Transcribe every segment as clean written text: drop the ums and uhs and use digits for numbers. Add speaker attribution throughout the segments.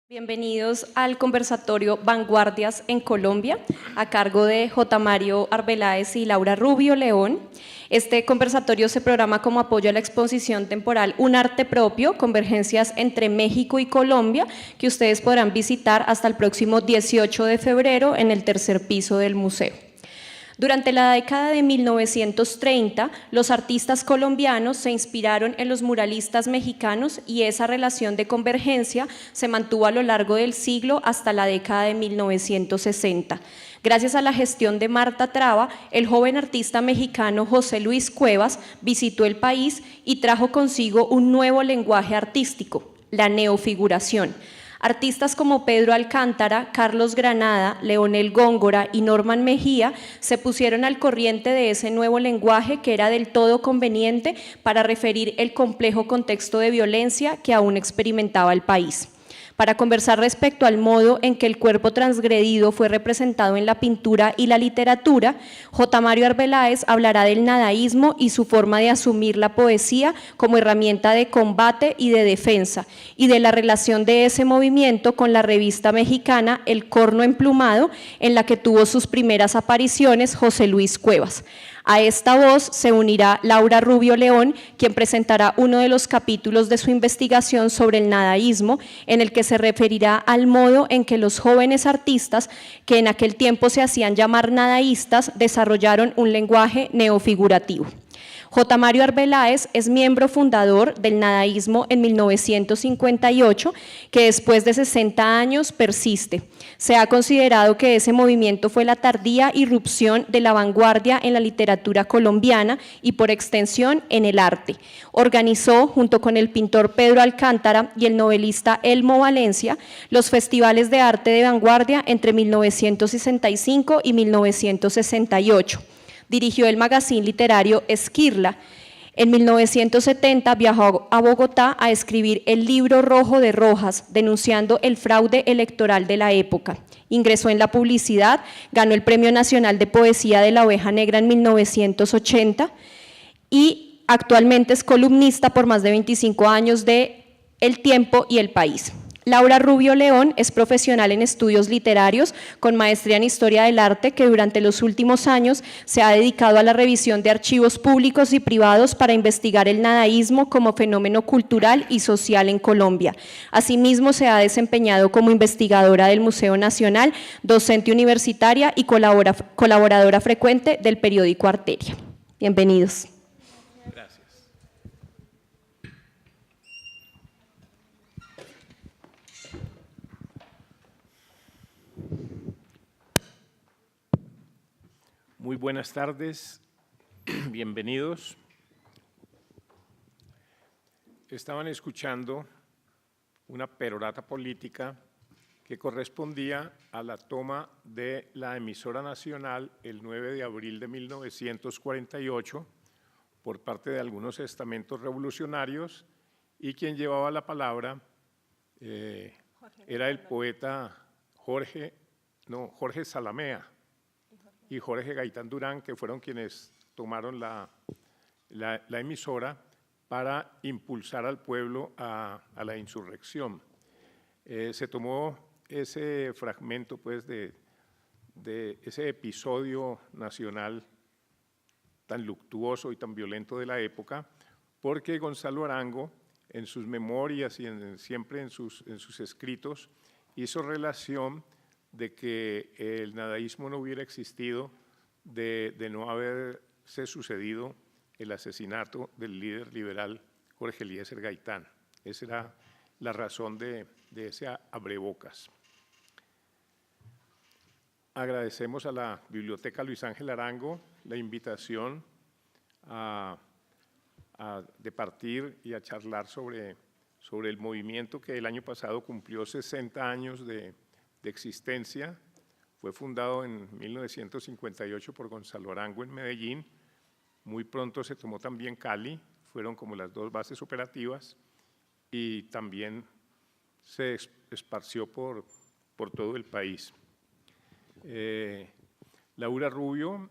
Speaker 1: Bienvenidos al conversatorio Vanguardias en Colombia, a cargo de J. Mario Arbeláez y Laura Rubio León. Este conversatorio se programa como apoyo a la exposición temporal Un Arte Propio, Convergencias entre México y Colombia, que ustedes podrán visitar hasta el próximo 18 de febrero en el tercer piso del museo. Durante la década de 1930, los artistas colombianos se inspiraron en los muralistas mexicanos y esa relación de convergencia se mantuvo a lo largo del siglo hasta la década de 1960. Gracias a la gestión de Marta Traba, el joven artista mexicano José Luis Cuevas visitó el país y trajo consigo un nuevo lenguaje artístico, la neofiguración. Artistas como Pedro Alcántara, Carlos Granada, Leonel Góngora y Norman Mejía se pusieron al corriente de ese nuevo lenguaje que era del todo conveniente para referir el complejo contexto de violencia que aún experimentaba el país. Para conversar respecto al modo en que el cuerpo transgredido fue representado en la pintura y la literatura, J. Mario Arbeláez hablará del nadaísmo y su forma de asumir la poesía como herramienta de combate y de defensa, y de la relación de ese movimiento con la revista mexicana El Corno Emplumado, en la que tuvo sus primeras apariciones José Luis Cuevas. A esta voz se unirá Laura Rubio León, quien presentará uno de los capítulos de su investigación sobre el nadaísmo, en el que se referirá al modo en que los jóvenes artistas, que en aquel tiempo se hacían llamar nadaístas, desarrollaron un lenguaje neofigurativo. J. Mario Arbeláez es miembro fundador del nadaísmo en 1958, que después de 60 años persiste. Se ha considerado que ese movimiento fue la tardía irrupción de la vanguardia en la literatura colombiana y por extensión en el arte. Organizó, junto con el pintor Pedro Alcántara y el novelista Elmo Valencia, los festivales de arte de vanguardia entre 1965 y 1968. Dirigió el magazine literario Esquirla. En 1970 viajó a Bogotá a escribir El Libro Rojo de Rojas, denunciando el fraude electoral de la época. Ingresó en la publicidad, ganó el Premio Nacional de Poesía de la Oveja Negra en 1980 y actualmente es columnista por más de 25 años de El Tiempo y El País. Laura Rubio León es profesional en estudios literarios con maestría en Historia del Arte, que durante los últimos años se ha dedicado a la revisión de archivos públicos y privados para investigar el nadaísmo como fenómeno cultural y social en Colombia. Asimismo, se ha desempeñado como investigadora del Museo Nacional, docente universitaria y colaboradora frecuente del periódico Arteria. Bienvenidos.
Speaker 2: Gracias. Muy buenas tardes, bienvenidos. Estaban escuchando una perorata política que correspondía a la toma de la emisora nacional el 9 de abril de 1948 por parte de algunos estamentos revolucionarios, y quien llevaba la palabra era el poeta Jorge Zalamea y Jorge Gaitán Durán, que fueron quienes tomaron la emisora para impulsar al pueblo a la insurrección. Se tomó ese fragmento pues, de ese episodio nacional tan luctuoso y tan violento de la época, porque Gonzalo Arango, en sus memorias y siempre en sus escritos, hizo relación de que el nadaísmo no hubiera existido de no haberse sucedido el asesinato del líder liberal Jorge Eliezer Gaitán. Esa era la razón de ese abrebocas. Agradecemos a la Biblioteca Luis Ángel Arango la invitación de partir y a charlar sobre el movimiento que el año pasado cumplió 60 años de existencia. Fue fundado en 1958 por Gonzalo Arango en Medellín. Muy pronto se tomó también Cali, fueron como las dos bases operativas, y también se esparció por todo el país. Laura Rubio,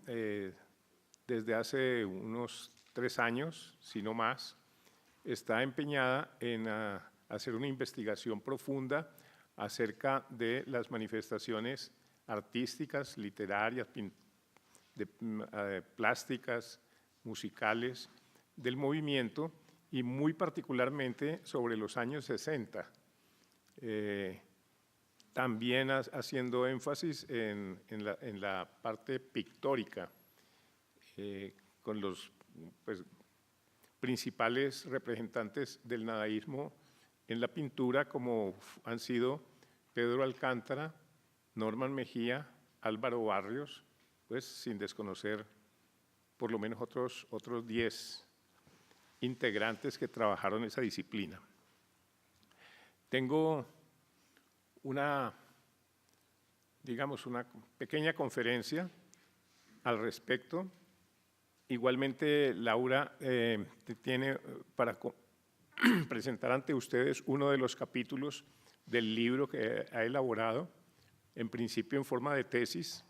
Speaker 2: desde hace unos 3 años, si no más, está empeñada en hacer una investigación profunda acerca de las manifestaciones artísticas, literarias, plásticas, musicales del movimiento y muy particularmente sobre los años 60. También haciendo énfasis en la parte pictórica, con los principales representantes del nadaísmo en la pintura, como han sido Pedro Alcántara, Norman Mejía, Álvaro Barrios, pues sin desconocer por lo menos otros 10 integrantes que trabajaron esa disciplina. Tengo una pequeña conferencia al respecto. Igualmente, Laura tiene para presentar ante ustedes uno de los capítulos del libro que ha elaborado, en principio en forma de tesis,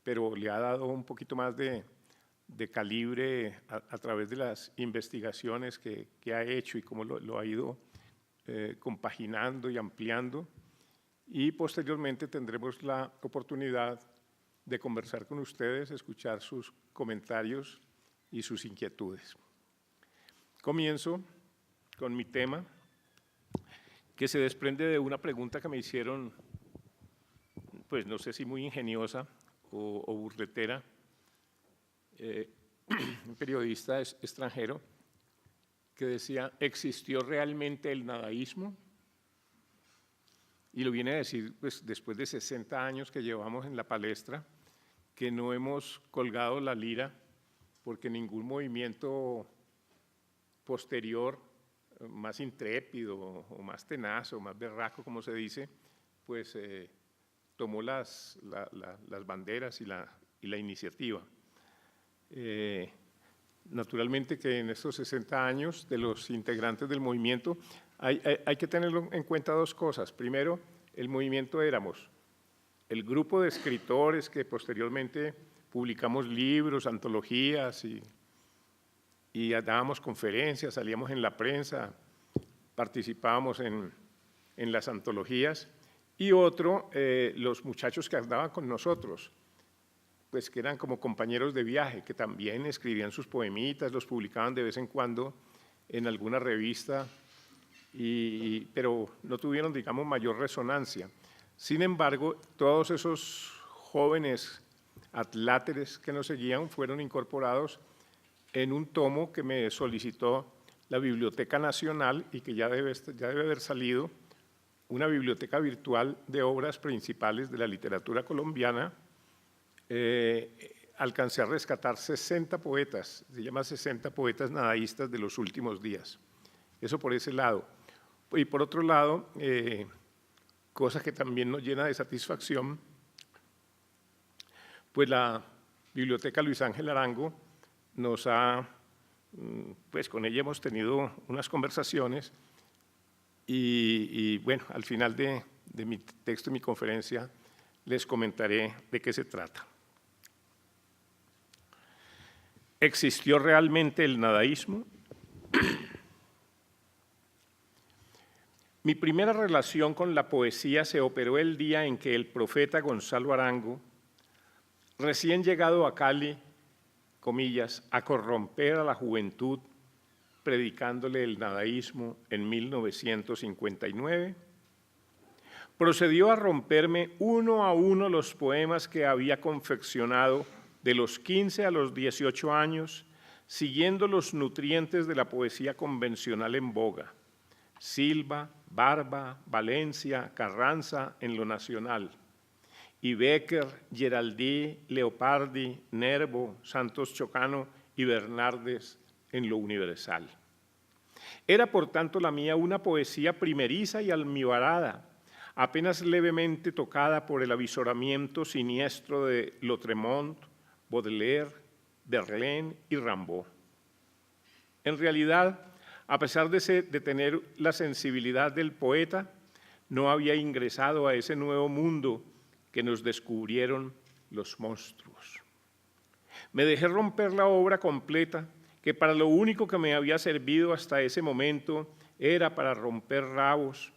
Speaker 2: pero le ha dado un poquito más de calibre a través de las investigaciones que ha hecho y cómo lo ha ido compaginando y ampliando. Y posteriormente tendremos la oportunidad de conversar con ustedes, escuchar sus comentarios y sus inquietudes. Comienzo con mi tema, que se desprende de una pregunta que me hicieron, pues no sé si muy ingeniosa o burletera, un periodista extranjero que decía: ¿existió realmente el nadaísmo? Y lo viene a decir pues, después de 60 años que llevamos en la palestra, que no hemos colgado la lira porque ningún movimiento posterior, más intrépido o más tenaz o más berraco, como se dice, pues tomó las banderas y la iniciativa. Naturalmente que en estos 60 años de los integrantes del movimiento hay que tener en cuenta dos cosas. Primero, el movimiento éramos el grupo de escritores que posteriormente publicamos libros, antologías y dábamos conferencias, salíamos en la prensa, participábamos en las antologías. Y otro, los muchachos que andaban con nosotros, pues que eran como compañeros de viaje, que también escribían sus poemitas, los publicaban de vez en cuando en alguna revista, pero no tuvieron, digamos, mayor resonancia. Sin embargo, todos esos jóvenes atláteres que nos seguían fueron incorporados en un tomo que me solicitó la Biblioteca Nacional y que ya debe haber salido, una biblioteca virtual de obras principales de la literatura colombiana. Alcancé a rescatar 60 poetas, se llama 60 poetas nadaístas de los últimos días. Eso por ese lado. Y por otro lado, cosa que también nos llena de satisfacción, pues la Biblioteca Luis Ángel Arango nos ha, pues con ella hemos tenido unas conversaciones y bueno, al final de mi texto y mi conferencia les comentaré de qué se trata. ¿Existió realmente el nadaísmo? Mi primera relación con la poesía se operó el día en que el profeta Gonzalo Arango, recién llegado a Cali, comillas, a corromper a la juventud, predicándole el nadaísmo en 1959, procedió a romperme uno a uno los poemas que había confeccionado de los 15 a los 18 años, siguiendo los nutrientes de la poesía convencional en boga: Silva, Barba, Valencia, Carranza en lo nacional, y Becker, Geraldí, Leopardi, Nervo, Santos Chocano y Bernardes en lo universal. Era, por tanto, la mía una poesía primeriza y almibarada, apenas levemente tocada por el avisoramiento siniestro de Lautréamont, Baudelaire, Verlaine y Rimbaud. En realidad, a pesar de tener la sensibilidad del poeta, no había ingresado a ese nuevo mundo que nos descubrieron los monstruos. Me dejé romper la obra completa, que para lo único que me había servido hasta ese momento era para romper rabos,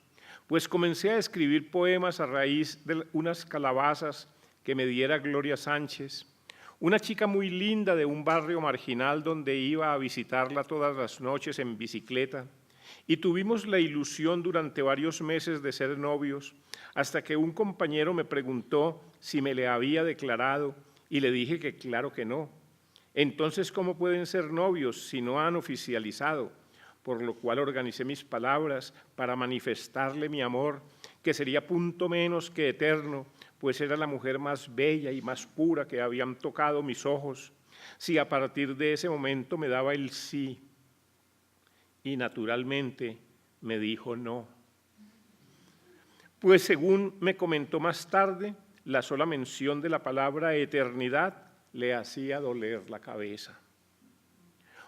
Speaker 2: Pues comencé a escribir poemas a raíz de unas calabazas que me diera Gloria Sánchez, una chica muy linda de un barrio marginal donde iba a visitarla todas las noches en bicicleta, y tuvimos la ilusión durante varios meses de ser novios, hasta que un compañero me preguntó si me le había declarado y le dije que claro que no. Entonces, ¿cómo pueden ser novios si no han oficializado? Por lo cual organicé mis palabras para manifestarle mi amor, que sería punto menos que eterno, pues era la mujer más bella y más pura que habían tocado mis ojos, si a partir de ese momento me daba el sí. Y naturalmente me dijo no. Pues según me comentó más tarde, la sola mención de la palabra eternidad le hacía doler la cabeza.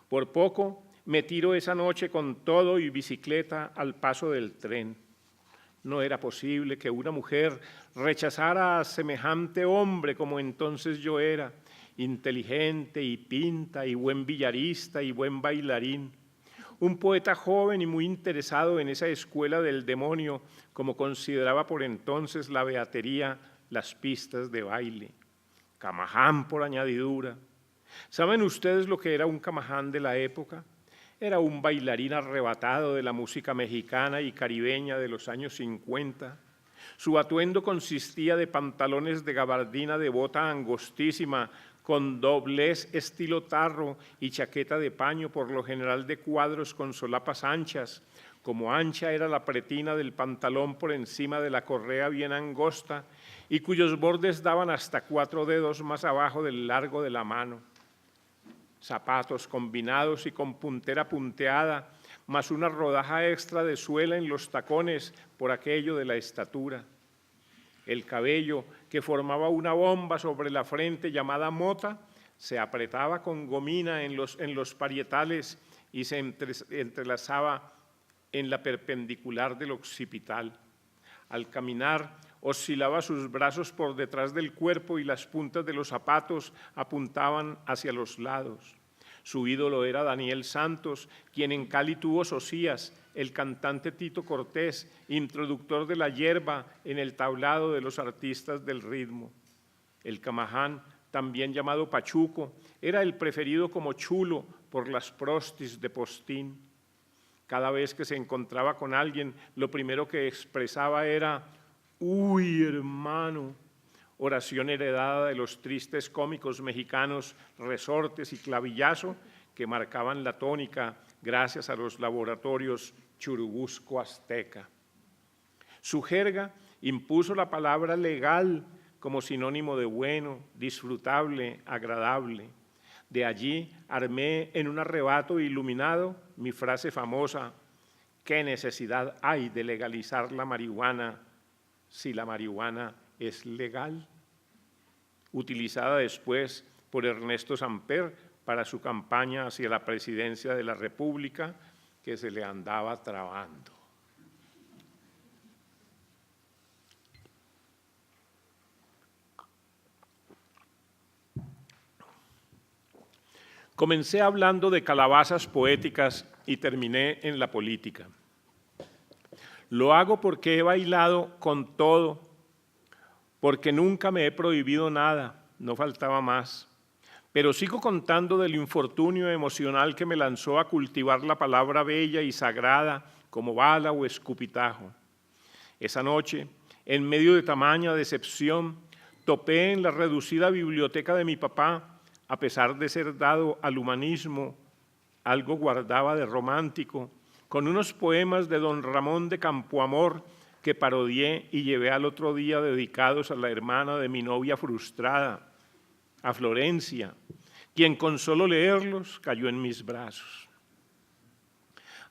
Speaker 2: Por poco me tiro esa noche con todo y bicicleta al paso del tren. No era posible que una mujer rechazara a semejante hombre como entonces yo era, inteligente y pinta y buen billarista y buen bailarín. Un poeta joven y muy interesado en esa escuela del demonio, como consideraba por entonces la beatería las pistas de baile. Camaján por añadidura. ¿Saben ustedes lo que era un camaján de la época? Era un bailarín arrebatado de la música mexicana y caribeña de los años 50. Su atuendo consistía de pantalones de gabardina de bota angostísima, con doblez estilo tarro y chaqueta de paño, por lo general de cuadros con solapas anchas, como ancha era la pretina del pantalón por encima de la correa bien angosta, y cuyos bordes daban hasta 4 dedos más abajo del largo de la mano. Zapatos combinados y con puntera punteada, más una rodaja extra de suela en los tacones por aquello de la estatura. El cabello, que formaba una bomba sobre la frente llamada mota, se apretaba con gomina en los parietales y se entrelazaba en la perpendicular del occipital. Al caminar, oscilaba sus brazos por detrás del cuerpo y las puntas de los zapatos apuntaban hacia los lados. Su ídolo era Daniel Santos, quien en Cali tuvo socias, el cantante Tito Cortés, introductor de la yerba en el tablado de los artistas del ritmo. El camaján, también llamado pachuco, era el preferido como chulo por las prostis de Postín. Cada vez que se encontraba con alguien, lo primero que expresaba era «Uy, hermano», oración heredada de los tristes cómicos mexicanos Resortes y Clavillazo, que marcaban la tónica gracias a los laboratorios Churubusco Azteca. Su jerga impuso la palabra legal como sinónimo de bueno, disfrutable, agradable. De allí armé en un arrebato iluminado mi frase famosa: ¿qué necesidad hay de legalizar la marihuana si la marihuana es legal? Utilizada después por Ernesto Samper para su campaña hacia la presidencia de la República, que se le andaba trabando. Comencé hablando de calabazas poéticas y terminé en la política. Lo hago porque he bailado con todo, porque nunca me he prohibido nada, no faltaba más. Pero sigo contando del infortunio emocional que me lanzó a cultivar la palabra bella y sagrada como bala o escupitajo. Esa noche, en medio de tamaña decepción, topé en la reducida biblioteca de mi papá. A pesar de ser dado al humanismo, algo guardaba de romántico, con unos poemas de don Ramón de Campoamor que parodié y llevé al otro día dedicados a la hermana de mi novia frustrada, a Florencia, quien con solo leerlos cayó en mis brazos.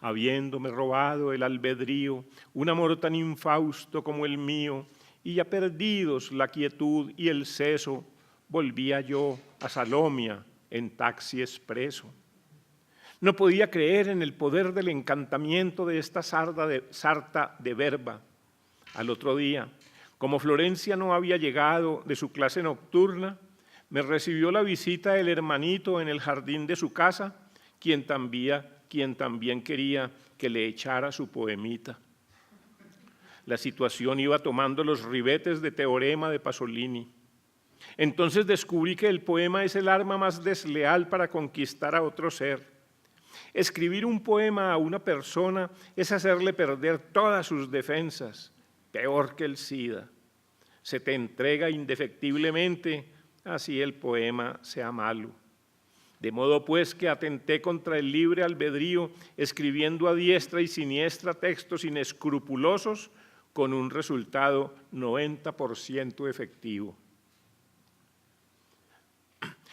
Speaker 2: Habiéndome robado el albedrío, un amor tan infausto como el mío, y ya perdidos la quietud y el seso, volvía yo a Salomia en taxi expreso. No podía creer en el poder del encantamiento de esta sarta de verba. Al otro día, como Florencia no había llegado de su clase nocturna, me recibió la visita el hermanito en el jardín de su casa, quien también quería que le echara su poemita. La situación iba tomando los ribetes de Teorema de Pasolini. Entonces descubrí que el poema es el arma más desleal para conquistar a otro ser. Escribir un poema a una persona es hacerle perder todas sus defensas, peor que el SIDA. Se te entrega indefectiblemente, así el poema sea malo. De modo pues que atenté contra el libre albedrío, escribiendo a diestra y siniestra textos inescrupulosos, con un resultado 90% efectivo.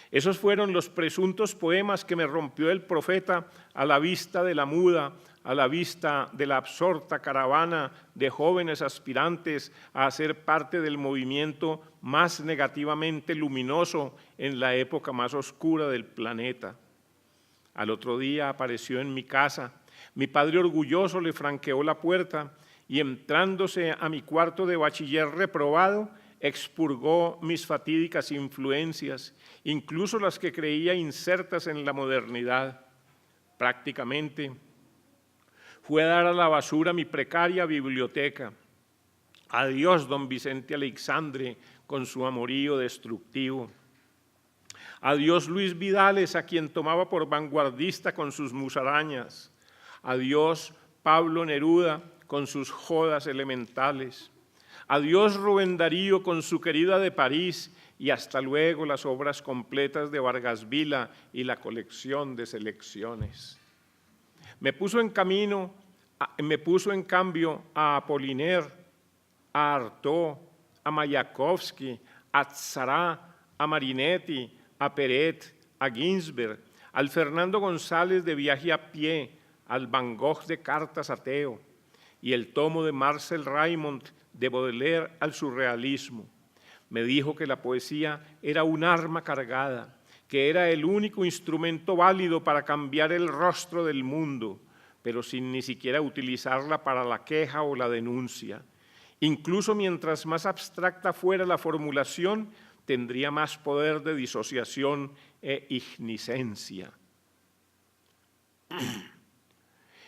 Speaker 2: Esos fueron los presuntos poemas que me rompió el profeta a la vista de la muda, a la vista de la absorta caravana de jóvenes aspirantes a ser parte del movimiento más negativamente luminoso en la época más oscura del planeta. Al otro día apareció en mi casa, mi padre orgulloso le franqueó la puerta y entrándose a mi cuarto de bachiller reprobado, expurgó mis fatídicas influencias, incluso las que creía insertas en la modernidad. Prácticamente fue a dar a la basura mi precaria biblioteca. Adiós, don Vicente Aleixandre, con su amorío destructivo. Adiós, Luis Vidales, a quien tomaba por vanguardista con sus musarañas. Adiós, Pablo Neruda, con sus jodas elementales. Adiós, Rubén Darío, con su querida de París, y hasta luego las obras completas de Vargas Vila y la colección de selecciones. Me puso en cambio a Apollinaire, a Artaud, a Mayakovsky, a Tzara, a Marinetti, a Peret, a Ginsberg, al Fernando González de Viaje a Pie, al Van Gogh de Cartas a Teo, y el tomo de Marcel Raymond de Baudelaire al surrealismo. Me dijo que la poesía era un arma cargada, que era el único instrumento válido para cambiar el rostro del mundo, pero sin ni siquiera utilizarla para la queja o la denuncia. Incluso mientras más abstracta fuera la formulación, tendría más poder de disociación e igniscencia.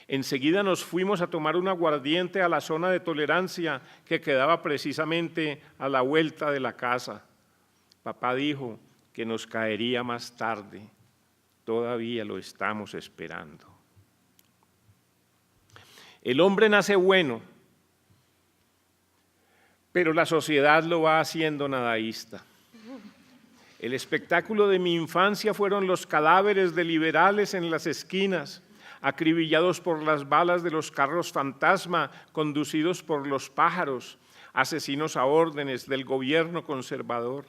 Speaker 2: Enseguida nos fuimos a tomar un aguardiente a la zona de tolerancia que quedaba precisamente a la vuelta de la casa. Papá dijo que nos caería más tarde. Todavía lo estamos esperando. El hombre nace bueno, pero la sociedad lo va haciendo nadaísta. El espectáculo de mi infancia fueron los cadáveres de liberales en las esquinas, acribillados por las balas de los carros fantasma conducidos por los pájaros, asesinos a órdenes del gobierno conservador.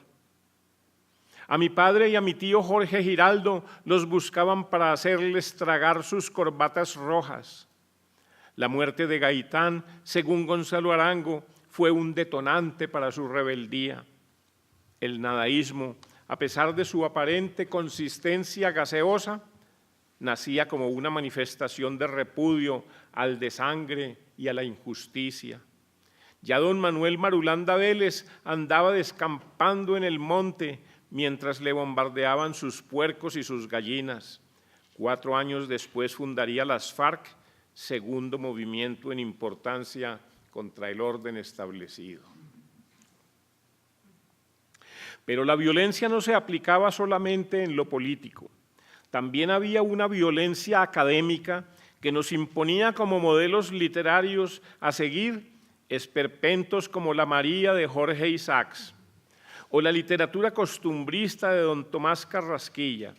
Speaker 2: A mi padre y a mi tío Jorge Giraldo los buscaban para hacerles tragar sus corbatas rojas. La muerte de Gaitán, según Gonzalo Arango, fue un detonante para su rebeldía. El nadaísmo, a pesar de su aparente consistencia gaseosa, nacía como una manifestación de repudio al desangre y a la injusticia. Ya don Manuel Marulanda Vélez andaba descampando en el monte mientras le bombardeaban sus puercos y sus gallinas. 4 años después fundaría las FARC, segundo movimiento en importancia contra el orden establecido. Pero la violencia no se aplicaba solamente en lo político. También había una violencia académica que nos imponía como modelos literarios a seguir esperpentos como La María de Jorge Isaacs o la literatura costumbrista de don Tomás Carrasquilla,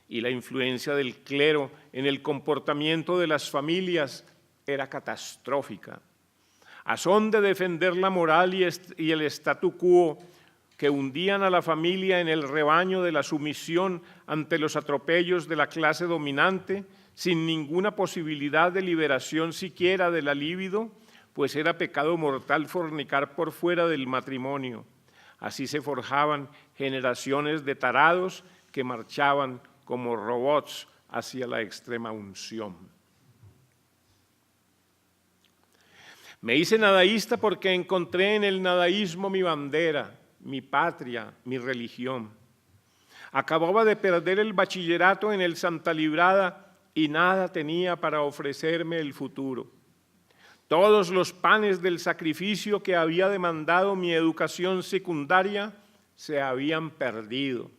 Speaker 2: y la influencia del clero en el comportamiento de las familias era catastrófica. A son de defender la moral y el statu quo que hundían a la familia en el rebaño de la sumisión ante los atropellos de la clase dominante, sin ninguna posibilidad de liberación siquiera de la libido, pues era pecado mortal fornicar por fuera del matrimonio. Así se forjaban generaciones de tarados que marchaban como robots hacia la extrema unción. Me hice nadaísta porque encontré en el nadaísmo mi bandera, mi patria, mi religión. Acababa de perder el bachillerato en el Santa Librada y nada tenía para ofrecerme el futuro. Todos los panes del sacrificio que había demandado mi educación secundaria se habían perdido.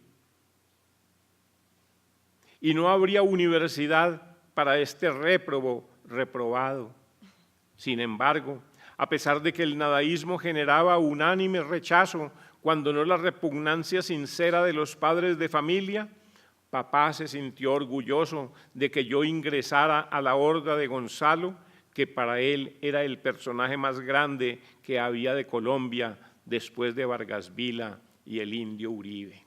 Speaker 2: Y no habría universidad para este reprobado. Sin embargo, a pesar de que el nadaísmo generaba unánime rechazo, cuando no la repugnancia sincera de los padres de familia, papá se sintió orgulloso de que yo ingresara a la horda de Gonzalo, que para él era el personaje más grande que había de Colombia después de Vargas Vila y el indio Uribe.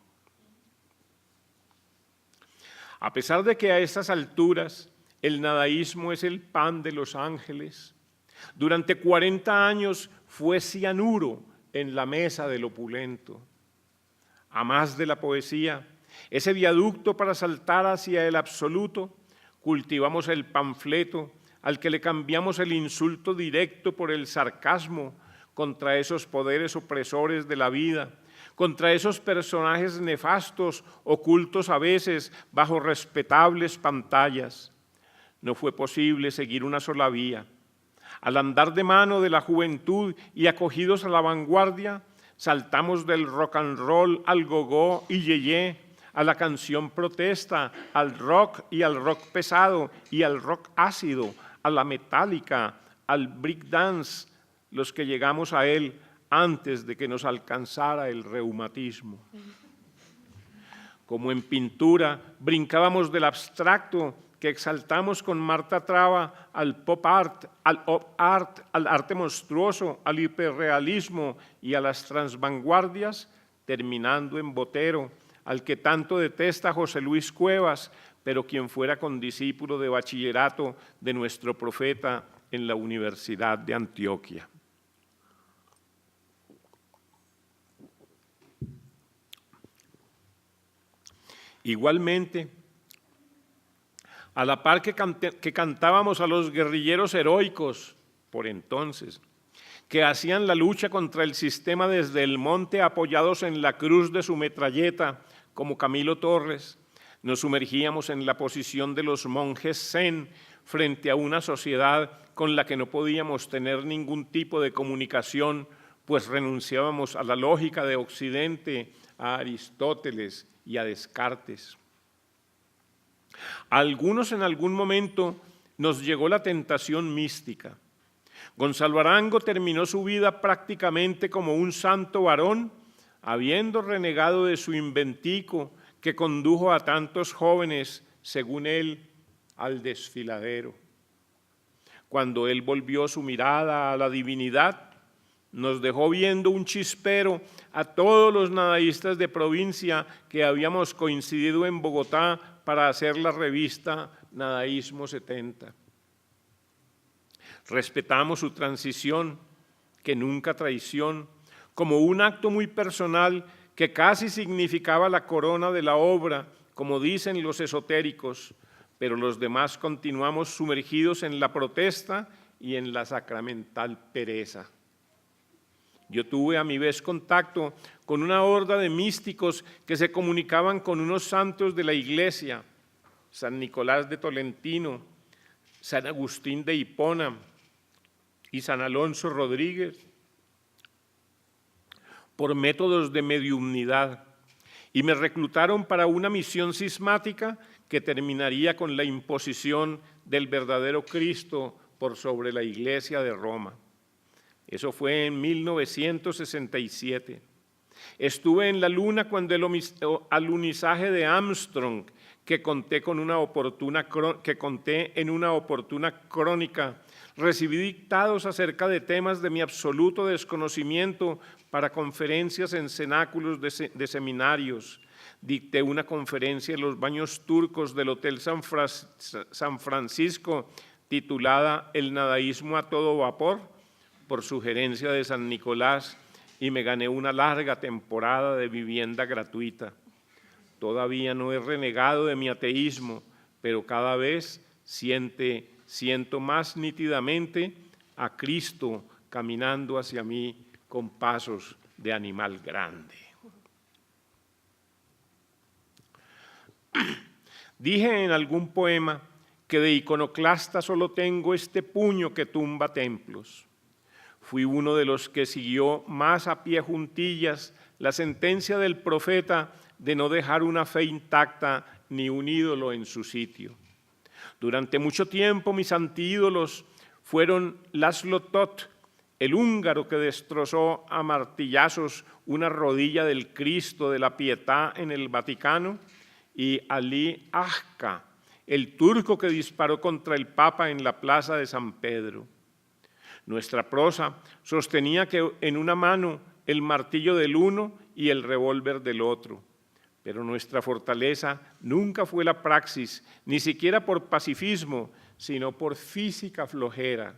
Speaker 2: A pesar de que a estas alturas el nadaísmo es el pan de los ángeles, durante 40 años fue cianuro en la mesa del opulento. A más de la poesía, ese viaducto para saltar hacia el absoluto, cultivamos el panfleto al que le cambiamos el insulto directo por el sarcasmo contra esos poderes opresores de la vida, contra esos personajes nefastos, ocultos a veces bajo respetables pantallas. No fue posible seguir una sola vía. Al andar de mano de la juventud y acogidos a la vanguardia, saltamos del rock and roll al gogó y yeyé, a la canción protesta, al rock y al rock pesado y al rock ácido, a la metálica, al break dance, los que llegamos a él antes de que nos alcanzara el reumatismo. Como en pintura, brincábamos del abstracto que exaltamos con Marta Traba al pop art, al op art, al arte monstruoso, al hiperrealismo y a las transvanguardias, terminando en Botero, al que tanto detesta José Luis Cuevas, pero quien fuera condiscípulo de bachillerato de nuestro profeta en la Universidad de Antioquia. Igualmente, a la par que cantábamos a los guerrilleros heroicos, por entonces, que hacían la lucha contra el sistema desde el monte apoyados en la cruz de su metralleta, como Camilo Torres, nos sumergíamos en la posición de los monjes zen frente a una sociedad con la que no podíamos tener ningún tipo de comunicación, pues renunciábamos a la lógica de Occidente, a Aristóteles y a Descartes. A algunos en algún momento nos llegó la tentación mística. Gonzalo Arango terminó su vida prácticamente como un santo varón, habiendo renegado de su inventico que condujo a tantos jóvenes, según él, al desfiladero. Cuando él volvió su mirada a la divinidad, nos dejó viendo un chispero a todos los nadaístas de provincia que habíamos coincidido en Bogotá para hacer la revista Nadaísmo 70. Respetamos su transición, que nunca traición, como un acto muy personal que casi significaba la corona de la obra, como dicen los esotéricos, pero los demás continuamos sumergidos en la protesta y en la sacramental pereza. Yo tuve a mi vez contacto con una horda de místicos que se comunicaban con unos santos de la Iglesia, San Nicolás de Tolentino, San Agustín de Hipona y San Alonso Rodríguez, por métodos de mediumnidad, y me reclutaron para una misión cismática que terminaría con la imposición del verdadero Cristo por sobre la Iglesia de Roma. Eso fue en 1967. Estuve en la Luna cuando el alunizaje de Armstrong, que conté en una oportuna crónica, recibí dictados acerca de temas de mi absoluto desconocimiento para conferencias en cenáculos de seminarios. Dicté una conferencia en los baños turcos del Hotel San Francisco titulada El nadaísmo a todo vapor, por sugerencia de San Nicolás, y me gané una larga temporada de vivienda gratuita. Todavía no he renegado de mi ateísmo, pero cada vez siento más nítidamente a Cristo caminando hacia mí con pasos de animal grande. Dije en algún poema que de iconoclasta solo tengo este puño que tumba templos. Fui uno de los que siguió más a pie juntillas la sentencia del profeta de no dejar una fe intacta ni un ídolo en su sitio. Durante mucho tiempo mis antiídolos fueron Laszlo Toth, el húngaro que destrozó a martillazos una rodilla del Cristo de la Pietà en el Vaticano, y Ali Agca, el turco que disparó contra el Papa en la plaza de San Pedro. Nuestra prosa sostenía que en una mano el martillo del uno y el revólver del otro, pero nuestra fortaleza nunca fue la praxis, ni siquiera por pacifismo, sino por física flojera.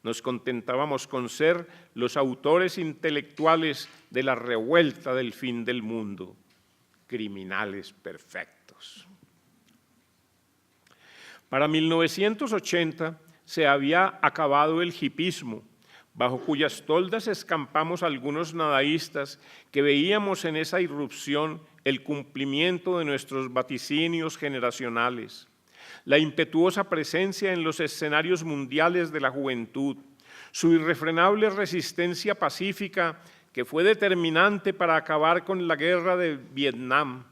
Speaker 2: Nos contentábamos con ser los autores intelectuales de la revuelta del fin del mundo, criminales perfectos. Para 1980 se había acabado el hipismo, bajo cuyas toldas escampamos algunos nadaístas que veíamos en esa irrupción el cumplimiento de nuestros vaticinios generacionales, la impetuosa presencia en los escenarios mundiales de la juventud, su irrefrenable resistencia pacífica que fue determinante para acabar con la guerra de Vietnam,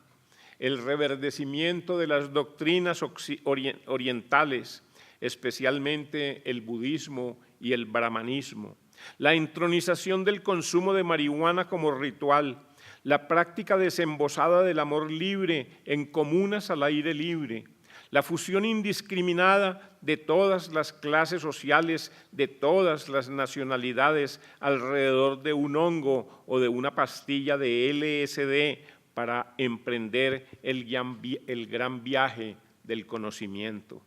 Speaker 2: el reverdecimiento de las doctrinas orientales, especialmente el budismo y el brahmanismo, la entronización del consumo de marihuana como ritual, la práctica desembosada del amor libre en comunas al aire libre, la fusión indiscriminada de todas las clases sociales, de todas las nacionalidades alrededor de un hongo o de una pastilla de LSD para emprender el gran viaje del conocimiento.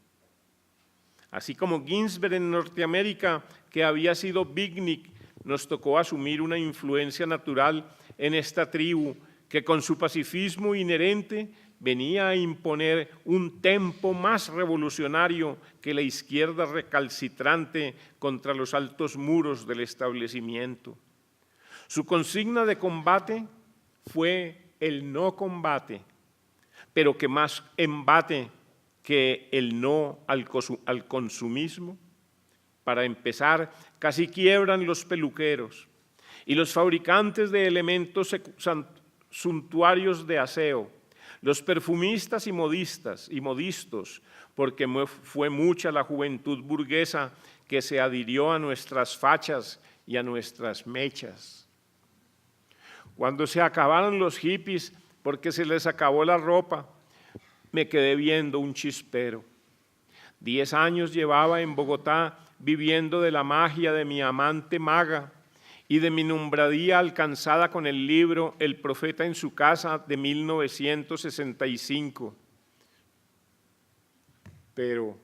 Speaker 2: Así como Ginsberg en Norteamérica, que había sido beatnik, nos tocó asumir una influencia natural en esta tribu que con su pacifismo inherente venía a imponer un tempo más revolucionario que la izquierda recalcitrante contra los altos muros del establecimiento. Su consigna de combate fue el no combate, pero que más embate que el no al consumismo. Para empezar, casi quiebran los peluqueros y los fabricantes de elementos suntuarios de aseo, los perfumistas y modistos, porque fue mucha la juventud burguesa que se adhirió a nuestras fachas y a nuestras mechas. Cuando se acabaron los hippies, porque se les acabó la ropa, me quedé viendo un chispero. 10 años llevaba en Bogotá viviendo de la magia de mi amante maga y de mi nombradía alcanzada con el libro El profeta en su casa de 1965. Pero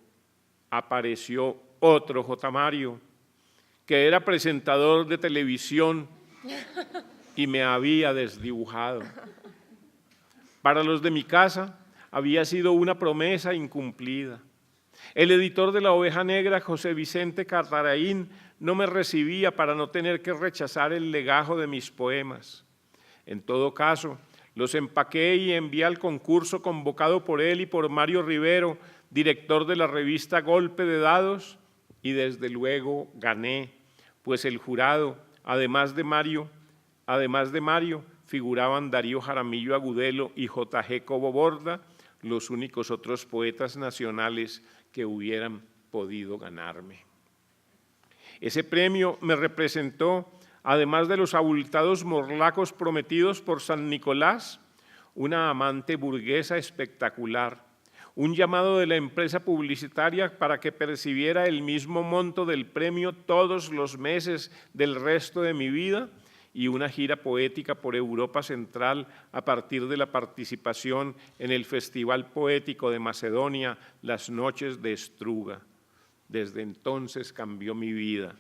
Speaker 2: apareció otro J. Mario, que era presentador de televisión y me había desdibujado. Para los de mi casa había sido una promesa incumplida. El editor de La Oveja Negra, José Vicente Cataraín, no me recibía para no tener que rechazar el legajo de mis poemas. En todo caso, los empaqué y envié al concurso convocado por él y por Mario Rivero, director de la revista Golpe de Dados, y desde luego gané, pues el jurado, además de Mario, figuraban Darío Jaramillo Agudelo y J.G. Cobo Borda, los únicos otros poetas nacionales que hubieran podido ganarme. Ese premio me representó, además de los abultados morlacos prometidos por San Nicolás, una amante burguesa espectacular, un llamado de la empresa publicitaria para que percibiera el mismo monto del premio todos los meses del resto de mi vida y una gira poética por Europa Central a partir de la participación en el Festival Poético de Macedonia, Las Noches de Struga. Desde entonces cambió mi vida.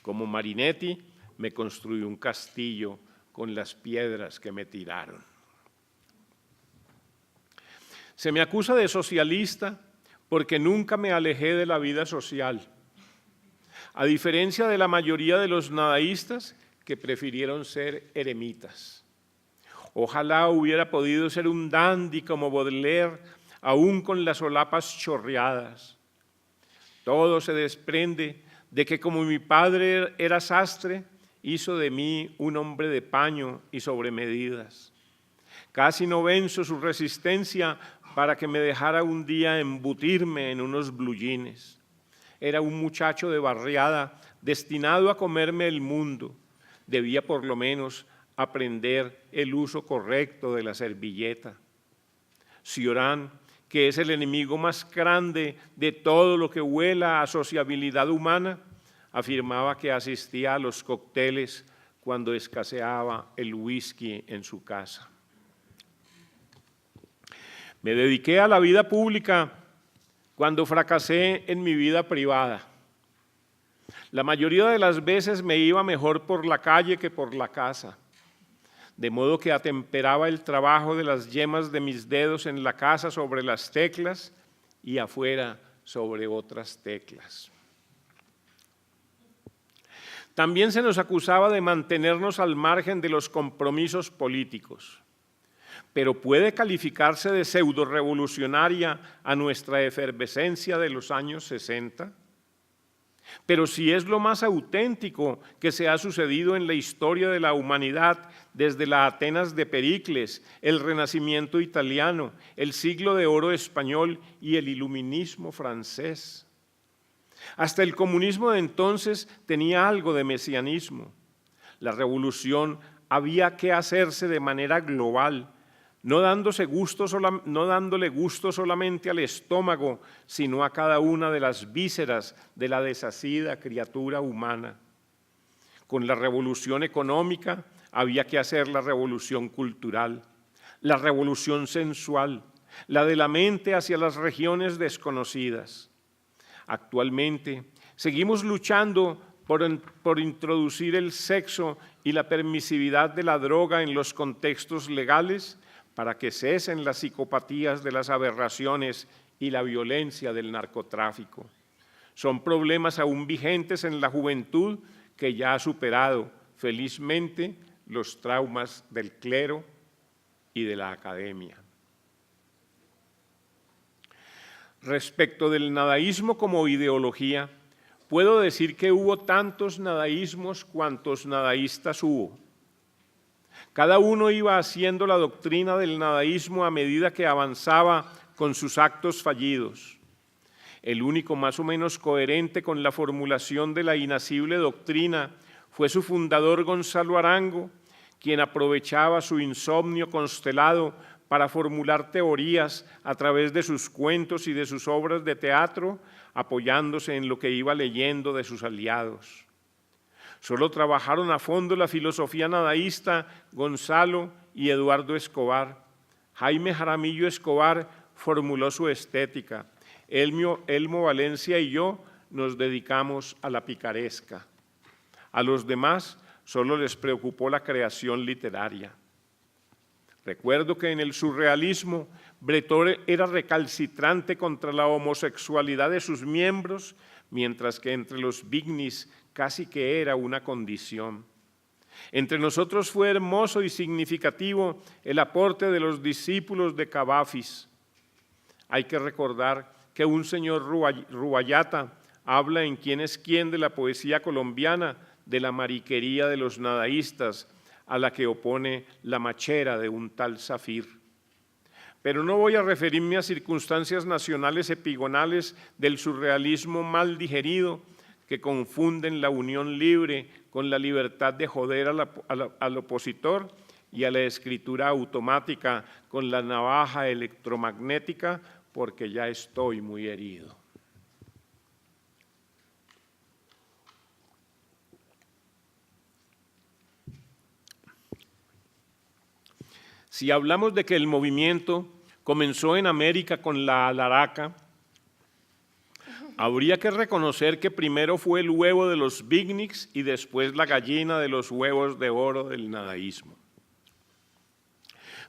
Speaker 2: Como Marinetti, me construí un castillo con las piedras que me tiraron. Se me acusa de socialista porque nunca me alejé de la vida social. A diferencia de la mayoría de los nadaístas, que prefirieron ser eremitas. Ojalá hubiera podido ser un dandy como Baudelaire, aún con las solapas chorreadas. Todo se desprende de que como mi padre era sastre, hizo de mí un hombre de paño y sobre medidas. Casi no venzo su resistencia para que me dejara un día embutirme en unos bluyines. Era un muchacho de barriada destinado a comerme el mundo. Debía por lo menos aprender el uso correcto de la servilleta. Cioran, que es el enemigo más grande de todo lo que huela a sociabilidad humana, afirmaba que asistía a los cócteles cuando escaseaba el whisky en su casa. Me dediqué a la vida pública cuando fracasé en mi vida privada. La mayoría de las veces me iba mejor por la calle que por la casa, de modo que atemperaba el trabajo de las yemas de mis dedos en la casa sobre las teclas y afuera sobre otras teclas. También se nos acusaba de mantenernos al margen de los compromisos políticos, pero puede calificarse de pseudo-revolucionaria a nuestra efervescencia de los años 60. Pero si es lo más auténtico que se ha sucedido en la historia de la humanidad desde la Atenas de Pericles, el Renacimiento italiano, el Siglo de Oro español y el Iluminismo francés. Hasta el comunismo de entonces tenía algo de mesianismo. La revolución había que hacerse de manera global, no dándole gusto solamente al estómago, sino a cada una de las vísceras de la desasida criatura humana. Con la revolución económica había que hacer la revolución cultural, la revolución sensual, la de la mente hacia las regiones desconocidas. Actualmente seguimos luchando por introducir el sexo y la permisividad de la droga en los contextos legales, para que cesen las psicopatías de las aberraciones y la violencia del narcotráfico. Son problemas aún vigentes en la juventud que ya ha superado, felizmente, los traumas del clero y de la academia. Respecto del nadaísmo como ideología, puedo decir que hubo tantos nadaísmos cuantos nadaístas hubo. Cada uno iba haciendo la doctrina del nadaísmo a medida que avanzaba con sus actos fallidos. El único más o menos coherente con la formulación de la inacible doctrina fue su fundador Gonzalo Arango, quien aprovechaba su insomnio constelado para formular teorías a través de sus cuentos y de sus obras de teatro, apoyándose en lo que iba leyendo de sus aliados. Solo trabajaron a fondo la filosofía nadaísta Gonzalo y Eduardo Escobar. Jaime Jaramillo Escobar formuló su estética. Elmo Valencia y yo nos dedicamos a la picaresca. A los demás solo les preocupó la creación literaria. Recuerdo que en el surrealismo Breton era recalcitrante contra la homosexualidad de sus miembros, mientras que entre los Vignis casi que era una condición. Entre nosotros fue hermoso y significativo el aporte de los discípulos de Cavafis. Hay que recordar que un señor Rubayata habla en Quién es quién de la poesía colombiana de la mariquería de los nadaístas, a la que opone la machera de un tal Zafir. Pero no voy a referirme a circunstancias nacionales epigonales del surrealismo mal digerido, que confunden la unión libre con la libertad de joder al opositor y a la escritura automática con la navaja electromagnética, porque ya estoy muy herido. Si hablamos de que el movimiento comenzó en América con la alaraca, habría que reconocer que primero fue el huevo de los beatniks y después la gallina de los huevos de oro del nadaísmo.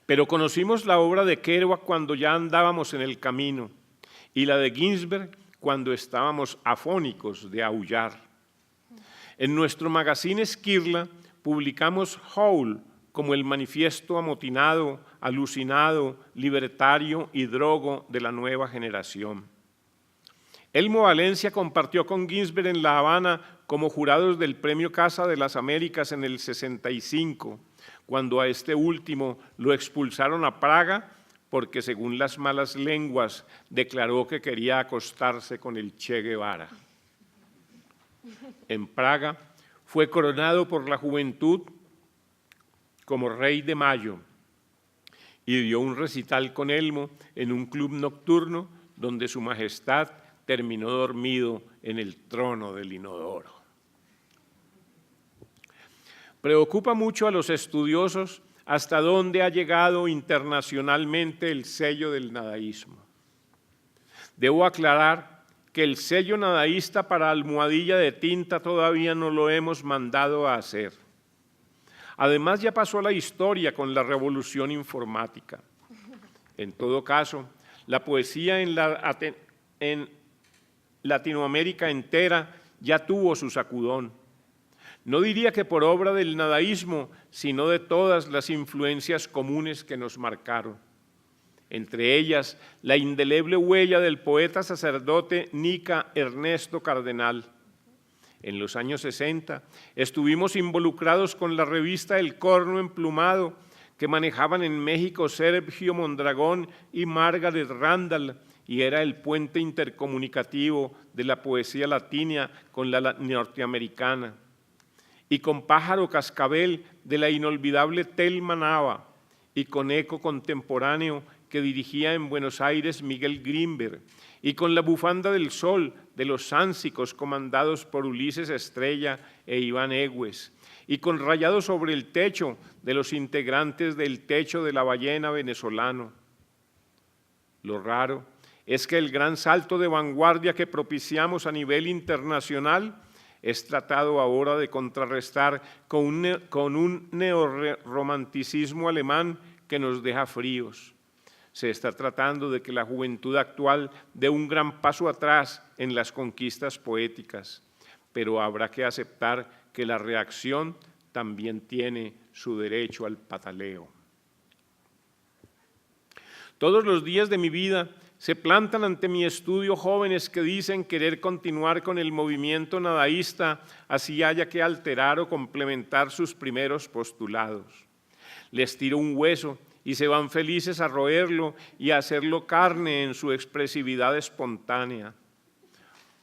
Speaker 2: Pero conocimos la obra de Kerouac cuando ya andábamos en el camino y la de Ginsberg cuando estábamos afónicos de aullar. En nuestro magazine Esquirla publicamos Howl, como el manifiesto amotinado, alucinado, libertario y drogo de la nueva generación. Elmo Valencia compartió con Ginsberg en La Habana como jurados del Premio Casa de las Américas en el 65, cuando a este último lo expulsaron a Praga porque, según las malas lenguas, declaró que quería acostarse con el Che Guevara. En Praga fue coronado por la juventud como Rey de Mayo y dio un recital con Elmo en un club nocturno donde su majestad terminó dormido en el trono del inodoro. Preocupa mucho a los estudiosos hasta dónde ha llegado internacionalmente el sello del nadaísmo. Debo aclarar que el sello nadaísta para almohadilla de tinta todavía no lo hemos mandado a hacer. Además, ya pasó a la historia con la revolución informática. En todo caso, la poesía en Latinoamérica entera ya tuvo su sacudón. No diría que por obra del nadaísmo, sino de todas las influencias comunes que nos marcaron. Entre ellas, la indeleble huella del poeta sacerdote Nica Ernesto Cardenal. En los años 60 estuvimos involucrados con la revista El Corno Emplumado, que manejaban en México Sergio Mondragón y Margaret Randall, y era el puente intercomunicativo de la poesía latina con la norteamericana. Y con Pájaro Cascabel de la inolvidable Telma Nava, y con Eco Contemporáneo que dirigía en Buenos Aires Miguel Grimberg, y con La Bufanda del Sol de los Sánsicos comandados por Ulises Estrella e Iván Egues, y con Rayado sobre el Techo de los integrantes del Techo de la Ballena venezolano. Lo raro es que el gran salto de vanguardia que propiciamos a nivel internacional es tratado ahora de contrarrestar con un neorromanticismo alemán que nos deja fríos. Se está tratando de que la juventud actual dé un gran paso atrás en las conquistas poéticas, pero habrá que aceptar que la reacción también tiene su derecho al pataleo. Todos los días de mi vida se plantan ante mi estudio jóvenes que dicen querer continuar con el movimiento nadaísta, así haya que alterar o complementar sus primeros postulados. Les tiro un hueso y se van felices a roerlo y a hacerlo carne en su expresividad espontánea.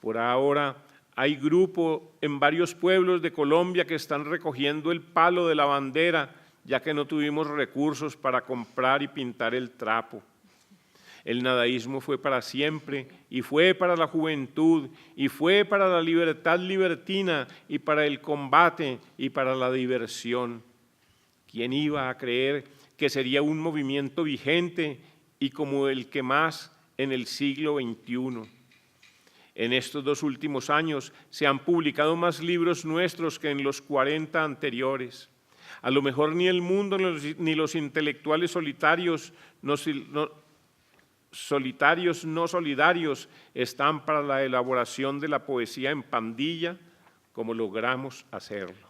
Speaker 2: Por ahora hay grupo en varios pueblos de Colombia que están recogiendo el palo de la bandera, ya que no tuvimos recursos para comprar y pintar el trapo. El nadaísmo fue para siempre, y fue para la juventud, y fue para la libertad libertina, y para el combate, y para la diversión. ¿Quién iba a creer que sería un movimiento vigente y como el que más en el siglo XXI? En estos 2 últimos años se han publicado más libros nuestros que en los 40 anteriores. A lo mejor ni el mundo ni los intelectuales solitarios no solidarios están para la elaboración de la poesía en pandilla como logramos hacerlo.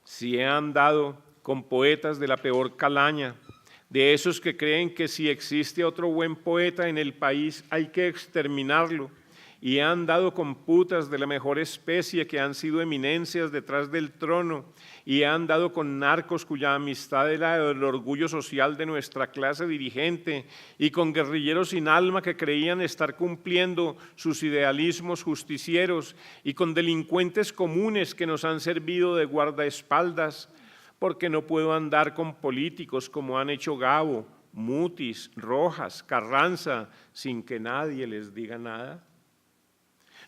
Speaker 2: Si he andado con poetas de la peor calaña, de esos que creen que si existe otro buen poeta en el país hay que exterminarlo, y he andado con putas de la mejor especie que han sido eminencias detrás del trono, y he andado con narcos cuya amistad era el orgullo social de nuestra clase dirigente, y con guerrilleros sin alma que creían estar cumpliendo sus idealismos justicieros, y con delincuentes comunes que nos han servido de guardaespaldas, porque no puedo andar con políticos como han hecho Gabo, Mutis, Rojas, Carranza, sin que nadie les diga nada.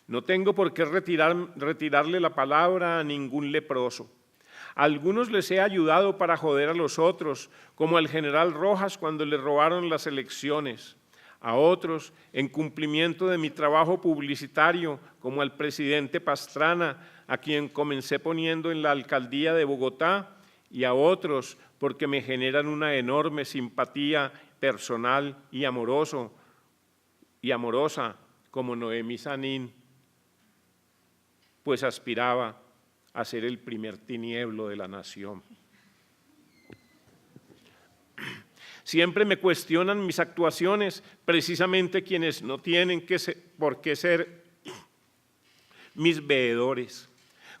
Speaker 2: No tengo por qué retirarle la palabra a ningún leproso. A algunos les he ayudado para joder a los otros, como al general Rojas cuando le robaron las elecciones. A otros, en cumplimiento de mi trabajo publicitario, como al presidente Pastrana, a quien comencé poniendo en la alcaldía de Bogotá, y a otros porque me generan una enorme simpatía personal y amorosa, como Noemí Sanín, pues aspiraba a ser el primer tinieblo de la nación. Siempre me cuestionan mis actuaciones, precisamente quienes no tienen por qué ser mis veedores.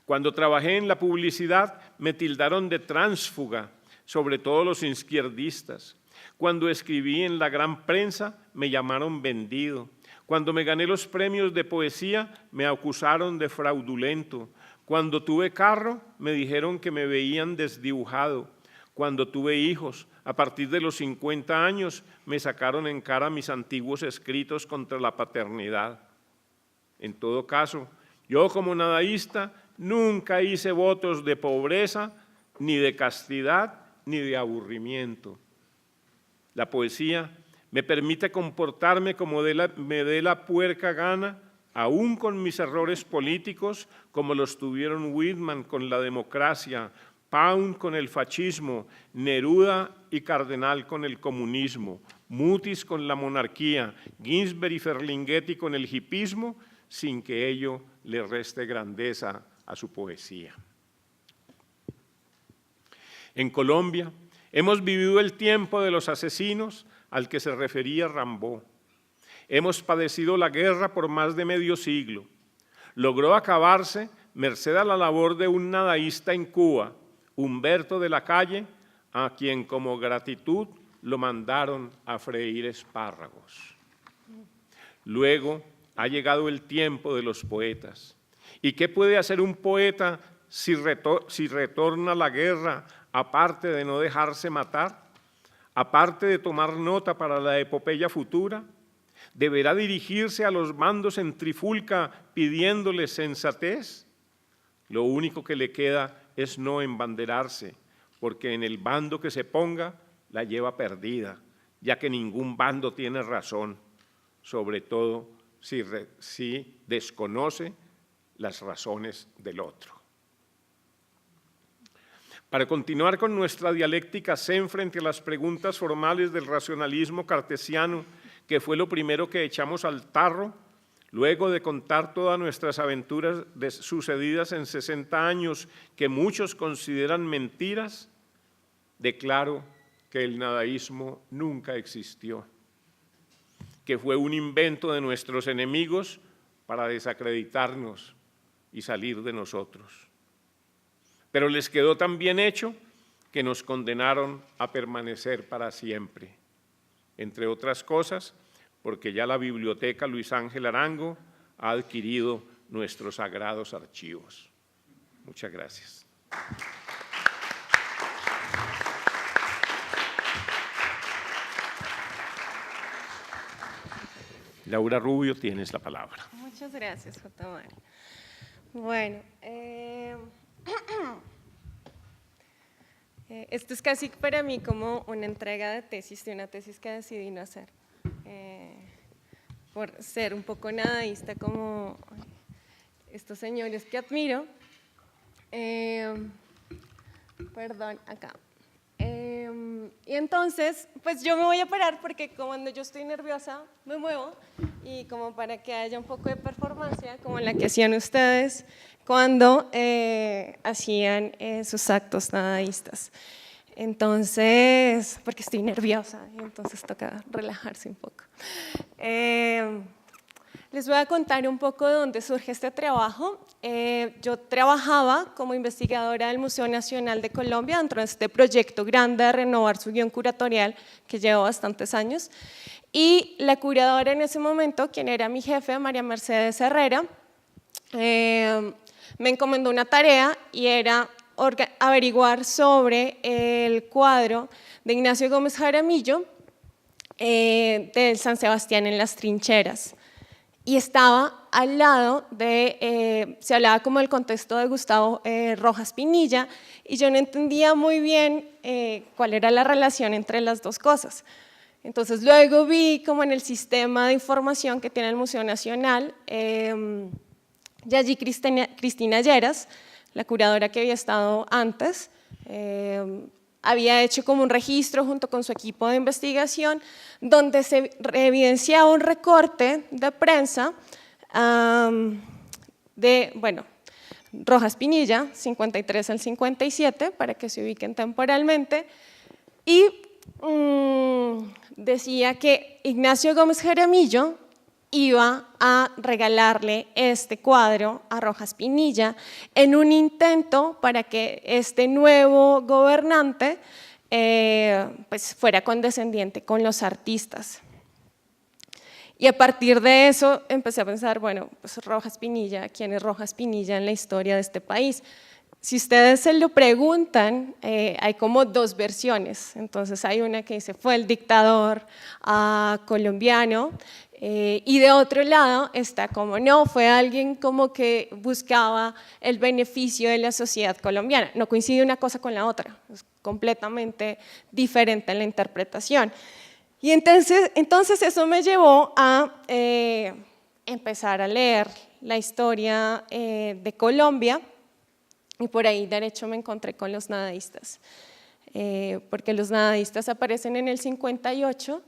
Speaker 2: Cuando trabajé en la publicidad me tildaron de tránsfuga, sobre todo los izquierdistas. Cuando escribí en la gran prensa me llamaron vendido. Cuando me gané los premios de poesía me acusaron de fraudulento. Cuando tuve carro me dijeron que me veían desdibujado. Cuando tuve hijos, a partir de los 50 años, me sacaron en cara mis antiguos escritos contra la paternidad. En todo caso, yo como nadaísta nunca hice votos de pobreza, ni de castidad, ni de aburrimiento. La poesía me permite comportarme como me dé la puerca gana, aún con mis errores políticos, como los tuvieron Whitman con la democracia, Pound con el fascismo, Neruda y Cardenal con el comunismo, Mutis con la monarquía, Ginsberg y Ferlinghetti con el hipismo, sin que ello le reste grandeza a su poesía. En Colombia hemos vivido el tiempo de los asesinos al que se refería Rimbaud. Hemos padecido la guerra por más de medio siglo. Logró acabarse merced a la labor de un nadaísta en Cuba, Humberto de la Calle, a quien como gratitud lo mandaron a freír espárragos. Luego ha llegado el tiempo de los poetas. ¿Y qué puede hacer un poeta si retorna a la guerra, aparte de no dejarse matar? Aparte de tomar nota para la epopeya futura, ¿deberá dirigirse a los bandos en trifulca pidiéndoles sensatez? Lo único que le queda es no embanderarse, porque en el bando que se ponga la lleva perdida, ya que ningún bando tiene razón, sobre todo si desconoce las razones del otro. Para continuar con nuestra dialéctica zen frente a las preguntas formales del racionalismo cartesiano, que fue lo primero que echamos al tarro, luego de contar todas nuestras aventuras sucedidas en 60 años que muchos consideran mentiras, declaro que el nadaísmo nunca existió, que fue un invento de nuestros enemigos para desacreditarnos y salir de nosotros. Pero les quedó tan bien hecho que nos condenaron a permanecer para siempre, entre otras cosas, porque ya la Biblioteca Luis Ángel Arango ha adquirido nuestros sagrados archivos. Muchas gracias. Laura Rubio, tienes la palabra.
Speaker 3: Muchas gracias, J. Mario. Bueno, esto es casi para mí como una entrega de tesis, de una tesis que decidí no hacer, por ser un poco nadaísta como estos señores que admiro. Perdón, acá. Y entonces, pues yo me voy a parar porque cuando yo estoy nerviosa me muevo, y como para que haya un poco de performance, como la que hacían ustedes cuando hacían sus actos nadaístas. Entonces, porque estoy nerviosa, entonces toca relajarse un poco. Les voy a contar un poco de dónde surge este trabajo. Yo trabajaba como investigadora del Museo Nacional de Colombia dentro de este proyecto grande de renovar su guión curatorial que lleva bastantes años, y la curadora en ese momento, quien era mi jefe, María Mercedes Herrera, me encomendó una tarea y era averiguar sobre el cuadro de Ignacio Gómez Jaramillo del San Sebastián en las trincheras. Y estaba al lado de, se hablaba como del contexto de Gustavo Rojas Pinilla, y yo no entendía muy bien cuál era la relación entre las dos cosas. Entonces luego vi como en el sistema de información que tiene el Museo Nacional, y allí Cristina Lleras, la curadora que había estado antes, había hecho como un registro junto con su equipo de investigación donde se evidenciaba un Rojas Pinilla, 53 al 57, para que se ubiquen temporalmente, y decía que Ignacio Gómez Jaramillo iba a regalarle este cuadro a Rojas Pinilla en un intento para que este nuevo gobernante pues fuera condescendiente con los artistas. Y a partir de eso empecé a pensar, bueno, pues Rojas Pinilla, ¿quién es Rojas Pinilla en la historia de este país? Si ustedes se lo preguntan, hay como dos versiones. Entonces hay una que dice, fue el dictador colombiano, y de otro lado está como no, fue alguien como que buscaba el beneficio de la sociedad colombiana. No coincide una cosa con la otra, es completamente diferente en la interpretación. Y entonces eso me llevó a empezar a leer la historia de Colombia, y por ahí derecho me encontré con los nadaístas, porque los nadaístas aparecen en el 58,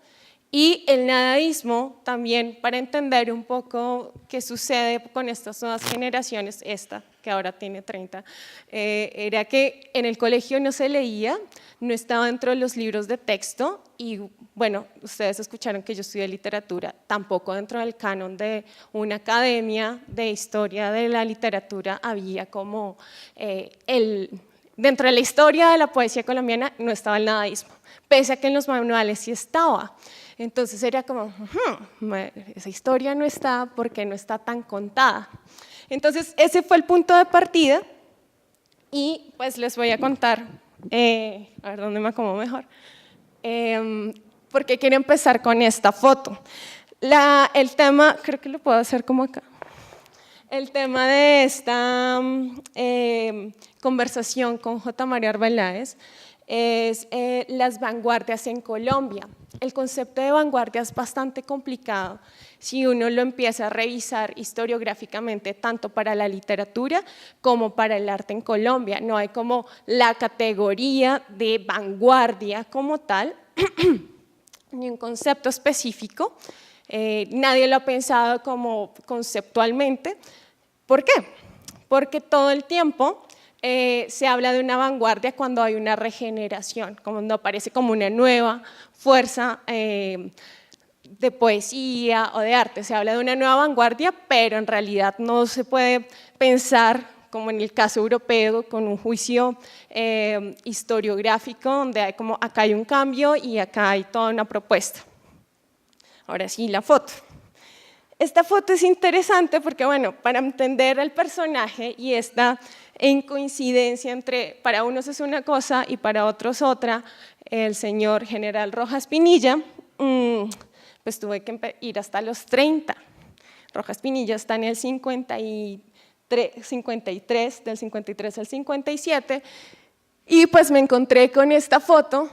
Speaker 3: y el nadaísmo también, para entender un poco qué sucede con estas nuevas generaciones, esta que ahora tiene 30, era que en el colegio no se leía, no estaba dentro de los libros de texto, y bueno, ustedes escucharon que yo estudié literatura, tampoco dentro del canon de una academia de historia de la literatura había como dentro de la historia de la poesía colombiana no estaba el nadaísmo, pese a que en los manuales sí estaba. Entonces era como, esa historia no está porque no está tan contada. Entonces ese fue el punto de partida, y pues les voy a contar, a ver dónde me acomodo mejor, porque quiero empezar con esta foto. El tema, creo que lo puedo hacer como acá. El tema de esta conversación con J. Mario Arbeláez es las vanguardias en Colombia. El concepto de vanguardia es bastante complicado si uno lo empieza a revisar historiográficamente, tanto para la literatura como para el arte en Colombia. No hay como la categoría de vanguardia como tal, ni un concepto específico. Nadie lo ha pensado como conceptualmente. ¿Por qué? Porque todo el tiempo se habla de una vanguardia cuando hay una regeneración, cuando aparece como una nueva fuerza de poesía o de arte. Se habla de una nueva vanguardia, pero en realidad no se puede pensar, como en el caso europeo, con un juicio historiográfico, donde hay como acá hay un cambio y acá hay toda una propuesta. Ahora sí, la foto. Esta foto es interesante porque, bueno, para entender el personaje y esta coincidencia entre, para unos es una cosa y para otros otra, el señor general Rojas Pinilla, pues tuve que ir hasta los 30. Rojas Pinilla está en el 53, del 53 al 57, y pues me encontré con esta foto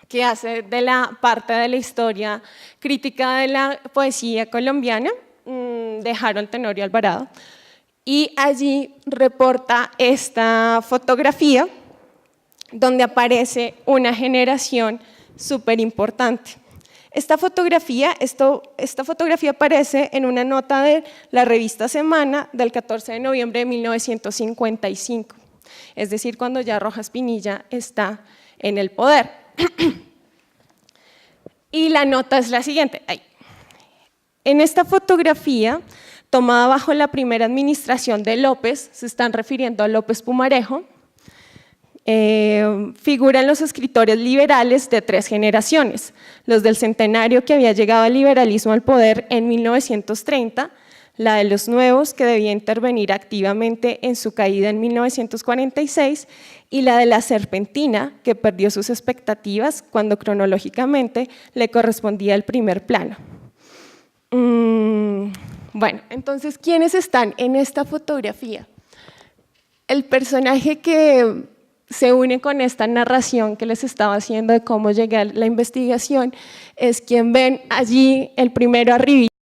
Speaker 3: que hace de la parte de la historia crítica de la poesía colombiana, de Harold Tenorio Alvarado, y allí reporta esta fotografía donde aparece una generación súper importante. Esta fotografía aparece en una nota de la revista Semana del 14 de noviembre de 1955, es decir, cuando ya Rojas Pinilla está en el poder. Y la nota es la siguiente. En esta fotografía, tomada bajo la primera administración de López, se están refiriendo a López Pumarejo, figuran los escritores liberales de 3 generaciones, los del centenario que había llegado al liberalismo al poder en 1930, la de los nuevos que debía intervenir activamente en su caída en 1946 y la de la serpentina que perdió sus expectativas cuando cronológicamente le correspondía el primer plano. Bueno, entonces, ¿quiénes están en esta fotografía? El personaje que se une con esta narración que les estaba haciendo de cómo llegué a la investigación es quien ven allí, el primero arriba.